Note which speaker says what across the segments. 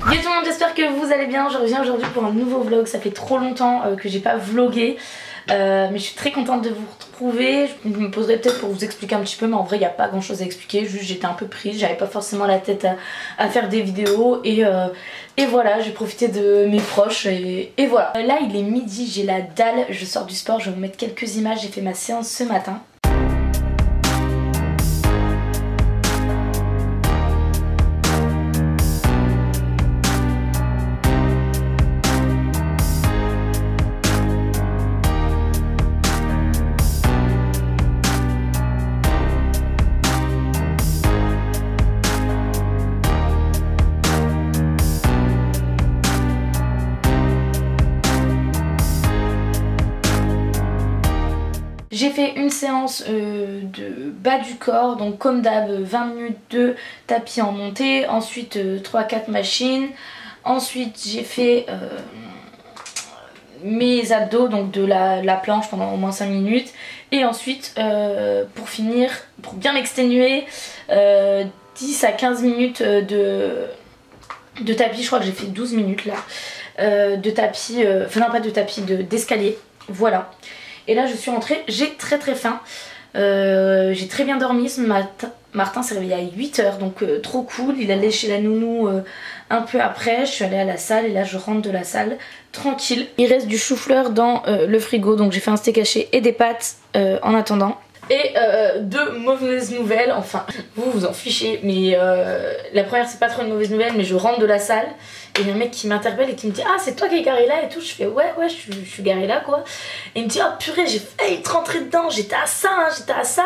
Speaker 1: Yo tout le monde, j'espère que vous allez bien. Je reviens aujourd'hui pour un nouveau vlog. Ça fait trop longtemps que j'ai pas vlogué, mais je suis très contente de vous retrouver. Je me poserai peut-être pour vous expliquer un petit peu, mais en vrai il n'y a pas grand chose à expliquer. Juste j'étais un peu prise, j'avais pas forcément la tête à faire des vidéos et voilà, j'ai profité de mes proches et voilà. Là il est midi, j'ai la dalle, je sors du sport, je vais vous mettre quelques images. J'ai fait ma séance ce matin. J'ai fait une séance de bas du corps, donc comme d'hab 20 minutes de tapis en montée, ensuite 3-4 machines, ensuite j'ai fait mes abdos, donc de la planche pendant au moins 5 minutes, et ensuite pour finir, pour bien m'exténuer, 10 à 15 minutes de tapis. Je crois que j'ai fait 12 minutes là, de tapis, enfin non pas de tapis, d'escalier, voilà. Et là je suis rentrée, j'ai très faim, j'ai très bien dormi ce matin. Martin s'est réveillé à 8 h, donc trop cool. Il allait chez la nounou un peu après, je suis allée à la salle et là je rentre de la salle tranquille. Il reste du chou-fleur dans le frigo, donc j'ai fait un steak haché et des pâtes en attendant. Et deux mauvaises nouvelles, enfin vous vous en fichez, mais la première c'est pas trop une mauvaise nouvelle, mais je rentre de la salle et il y a un mec qui m'interpelle et qui me dit ah c'est toi qui es garé là et tout. Je fais ouais je suis garé là quoi. Et il me dit oh purée j'ai failli te rentrer dedans, j'étais à ça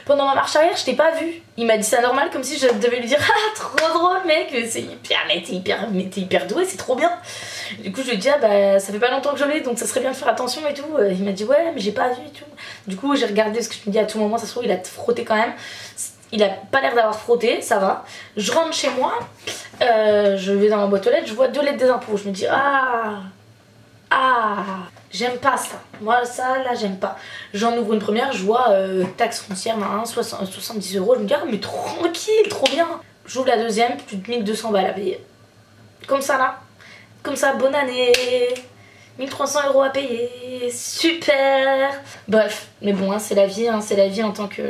Speaker 1: pendant ma marche arrière, je t'ai pas vu. Il m'a dit ça normal comme si je devais lui dire ah trop drôle mec, c'est hyper, mais t'es hyper doué, c'est trop bien. Du coup je lui ai dit ah bah ça fait pas longtemps que je l'ai donc ça serait bien de faire attention et tout. Il m'a dit ouais mais j'ai pas vu et tout. Du coup j'ai regardé parce que je me dis à tout moment ça se trouve il a frotté quand même. Il a pas l'air d'avoir frotté, ça va. Je rentre chez moi, je vais dans ma boîte aux lettres, je vois 2 lettres des impôts. Je me dis j'aime pas ça. Moi ça là j'aime pas. J'en ouvre une première, je vois taxe foncière 70 €. Je me dis ah mais tranquille, trop bien. J'ouvre la deuxième, plus de 1200 balles à payer. Comme ça là, comme ça, bonne année. 1300 € à payer, super. Bref, mais bon hein, c'est la vie en tant que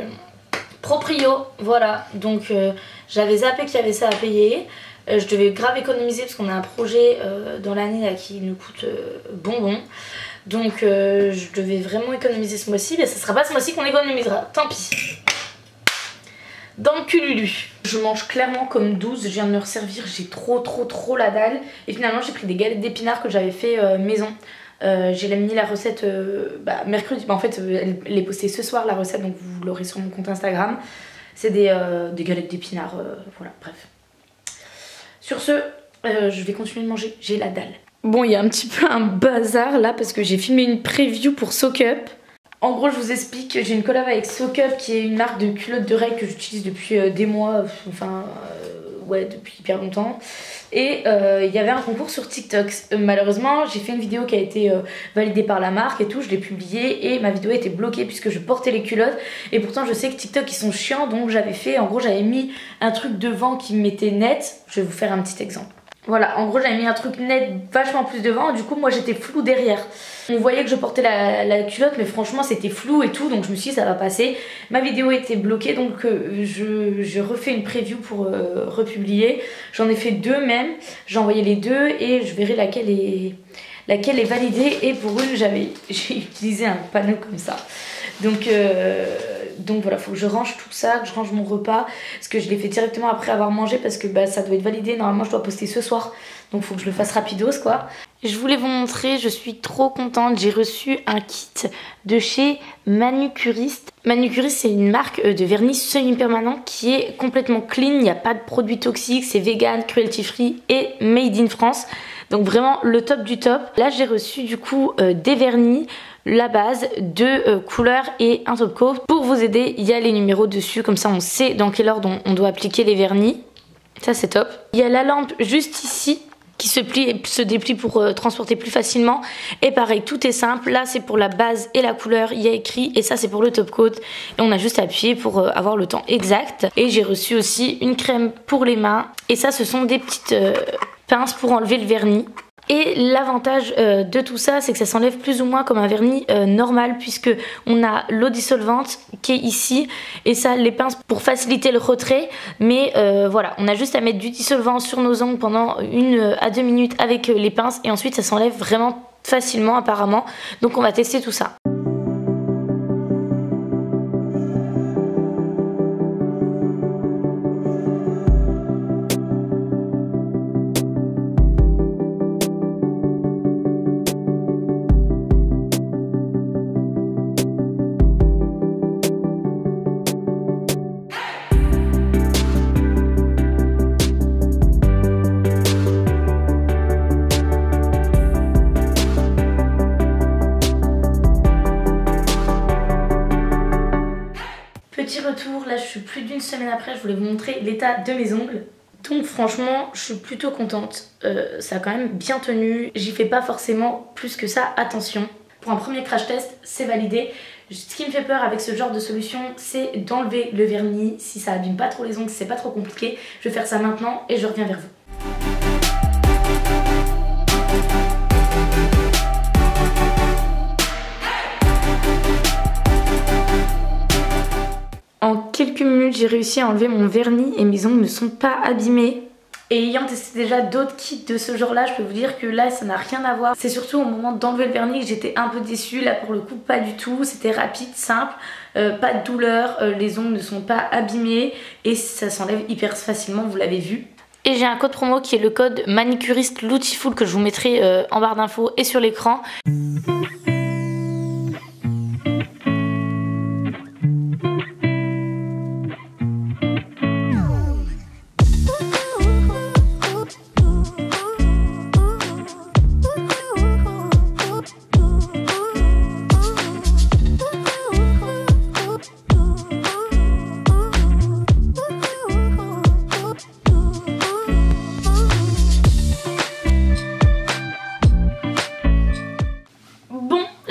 Speaker 1: proprio, voilà. Donc j'avais zappé qu'il y avait ça à payer. Je devais grave économiser parce qu'on a un projet dans l'année là qui nous coûte bonbon. Donc je devais vraiment économiser ce mois-ci, mais ça sera pas ce mois-ci qu'on économisera, tant pis. Dans le cululu. Je mange clairement comme 12, je viens de me resservir, j'ai trop la dalle. Et finalement j'ai pris des galettes d'épinards que j'avais fait maison. J'ai mis la recette mercredi, en fait elle est postée ce soir la recette, donc vous l'aurez sur mon compte Instagram. C'est des galettes d'épinards, voilà, bref. Sur ce, je vais continuer de manger, j'ai la dalle. Bon, il y a un petit peu un bazar là parce que j'ai filmé une preview pour Soak Up. En gros je vous explique, j'ai une collab avec Soak Up qui est une marque de culottes de règles que j'utilise depuis des mois, enfin ouais depuis hyper longtemps. Et il y avait un concours sur TikTok. Malheureusement j'ai fait une vidéo qui a été validée par la marque et tout, je l'ai publiée et ma vidéo a été bloquée puisque je portais les culottes. Et pourtant je sais que TikTok ils sont chiants, donc j'avais fait, en gros j'avais mis un truc devant qui me mettait net. Je vais vous faire un petit exemple. Voilà, en gros j'avais mis un truc net vachement plus devant, du coup moi j'étais floue derrière. On voyait que je portais la culotte mais franchement c'était flou et tout, donc je me suis dit ça va passer. Ma vidéo était bloquée donc je refais une preview pour republier. J'en ai fait 2 même, j'ai envoyé les 2 et je verrai laquelle est validée. Et pour une j'ai utilisé un panneau comme ça. Donc voilà, faut que je range tout ça, que je range mon repas, parce que je l'ai fait directement après avoir mangé parce que ça doit être validé. Normalement je dois poster ce soir, donc faut que je le fasse rapidos quoi. Je voulais vous montrer, je suis trop contente, j'ai reçu un kit de chez Manucuriste. Manucuriste c'est une marque de vernis semi-permanent qui est complètement clean, il n'y a pas de produits toxiques, c'est vegan, cruelty free et made in France. Donc vraiment le top du top. Là j'ai reçu du coup des vernis, la base, 2 couleurs et un top coat. Pour vous aider, il y a les numéros dessus, comme ça on sait dans quel ordre on doit appliquer les vernis. Ça c'est top. Il y a la lampe juste ici qui se plie et se déplie pour transporter plus facilement. Et pareil, tout est simple. Là c'est pour la base et la couleur, il y a écrit, et ça c'est pour le top coat. Et on a juste appuyé pour avoir le temps exact. Et j'ai reçu aussi une crème pour les mains. Et ça ce sont des petites pince pour enlever le vernis. Et l'avantage de tout ça, c'est que ça s'enlève plus ou moins comme un vernis normal, puisque on a l'eau dissolvante qui est ici et ça, les pinces pour faciliter le retrait. Mais voilà, on a juste à mettre du dissolvant sur nos ongles pendant 1 à 2 minutes avec les pinces et ensuite ça s'enlève vraiment facilement apparemment. Donc on va tester tout ça. Petit retour, là je suis plus d'1 semaine après, je voulais vous montrer l'état de mes ongles. Donc franchement je suis plutôt contente, ça a quand même bien tenu, j'y fais pas forcément plus que ça attention. Pour un premier crash test c'est validé. Ce qui me fait peur avec ce genre de solution c'est d'enlever le vernis. Si ça abîme pas trop les ongles, si c'est pas trop compliqué, je vais faire ça maintenant et je reviens vers vous. En quelques minutes, j'ai réussi à enlever mon vernis et mes ongles ne sont pas abîmés. Et ayant testé déjà d'autres kits de ce genre là, je peux vous dire que là ça n'a rien à voir. C'est surtout au moment d'enlever le vernis que j'étais un peu déçue. Là pour le coup pas du tout, c'était rapide, simple, pas de douleur, les ongles ne sont pas abîmés et ça s'enlève hyper facilement, vous l'avez vu. Et j'ai un code promo qui est le code manicuriste Lutiful que je vous mettrai en barre d'infos et sur l'écran.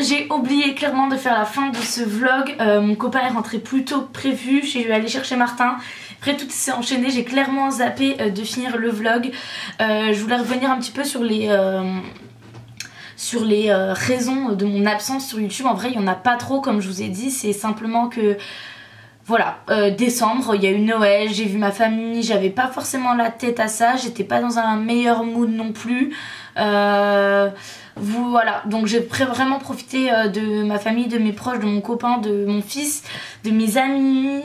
Speaker 1: J'ai oublié clairement de faire la fin de ce vlog, mon copain est rentré plus tôt que prévu, je suis allée chercher Martin. Après tout s'est enchaîné, j'ai clairement zappé de finir le vlog. Je voulais revenir un petit peu sur les raisons de mon absence sur YouTube. En vrai il n'y en a pas trop comme je vous ai dit, c'est simplement que... Voilà, décembre, il y a eu Noël, j'ai vu ma famille, j'avais pas forcément la tête à ça, j'étais pas dans un meilleur mood non plus. Voilà, donc j'ai vraiment profité de ma famille, de mes proches, de mon copain, de mon fils, de mes amis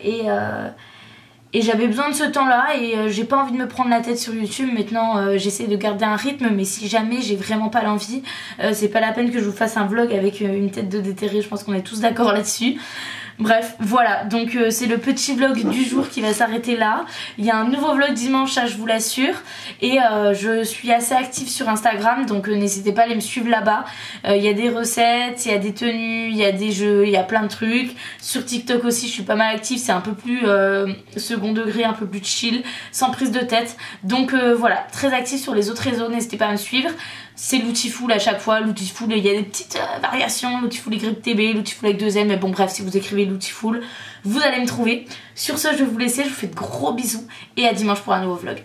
Speaker 1: et j'avais besoin de ce temps là et j'ai pas envie de me prendre la tête sur YouTube. Maintenant j'essaie de garder un rythme, mais si jamais j'ai vraiment pas l'envie, c'est pas la peine que je vous fasse un vlog avec une tête de déterré, je pense qu'on est tous d'accord là-dessus. Bref, voilà, donc c'est le petit vlog du jour qui va s'arrêter là. Il y a un nouveau vlog dimanche, ça je vous l'assure. Et je suis assez active sur Instagram, donc n'hésitez pas à aller me suivre là-bas. Il y a des recettes, il y a des tenues, il y a des jeux, il y a plein de trucs. Sur TikTok aussi, je suis pas mal active, c'est un peu plus second degré, un peu plus chill, sans prise de tête. Donc voilà, très active sur les autres réseaux, n'hésitez pas à me suivre. C'est Lutiful à chaque fois, Lutiful, il y a des petites variations, Lutiful YTB, Lutiful avec 2 M, mais bon bref, si vous écrivez Lutiful, vous allez me trouver. Sur ce, je vais vous laisser, je vous fais de gros bisous et à dimanche pour un nouveau vlog.